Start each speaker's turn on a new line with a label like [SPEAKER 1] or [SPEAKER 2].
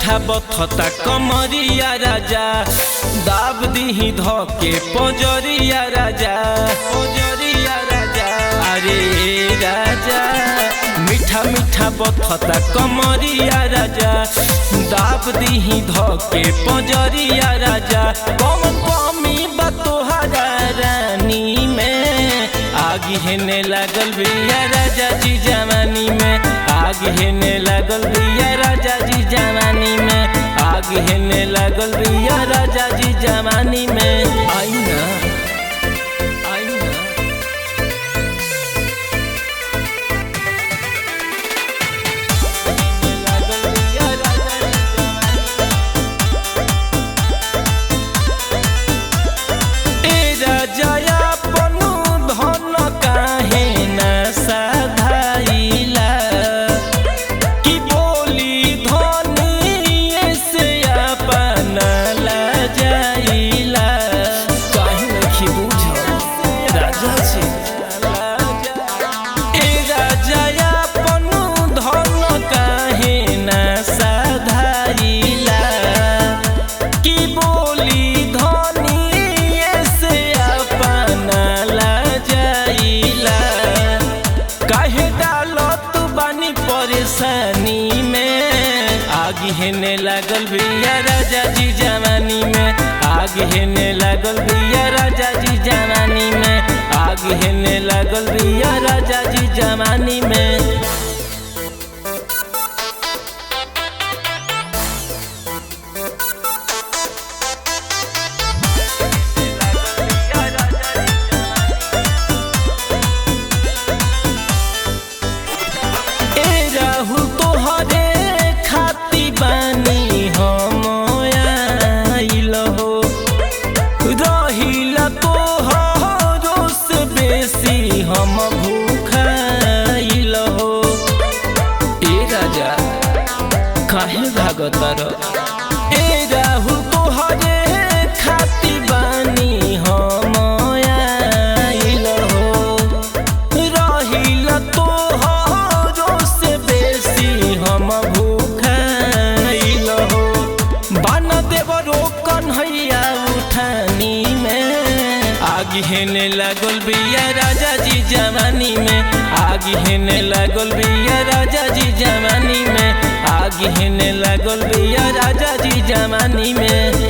[SPEAKER 1] मीठा बथता कमरिया राजा दाब दीही धके पंजरिया राजा पंजरिया राजा अरे राजा मीठा मीठा बथता कमरिया राजा दाब दीही धके पंजरिया राजा कौन कमी बा तोहरा रानी में आग हेने लागल बिया राजा जी जवानी में आग हेने लागल बिया राजा जी जवानी में आग हेने लागल बिया राजा जी जवानी में आईना परेशानी में आग हेने लागल बिया राजा जी जवानी में आग हेने लागल बिया राजा जी जवानी में आग हेने लागल बिया राजा जी जवानी में हम भूखाइल हो ए राजा काहे भागतर ए राहु तोहरे खाती बानी हम आइल हो रहिल तोहरो से बेसी हम भूखाइल हो बन देव रोकन हैया उठानी में आग हेने लागल बिया राजा जी जवानी में आग हेने लागल बिया राजा जी जवानी में आग हेने लागल बिया राजा जी जवानी में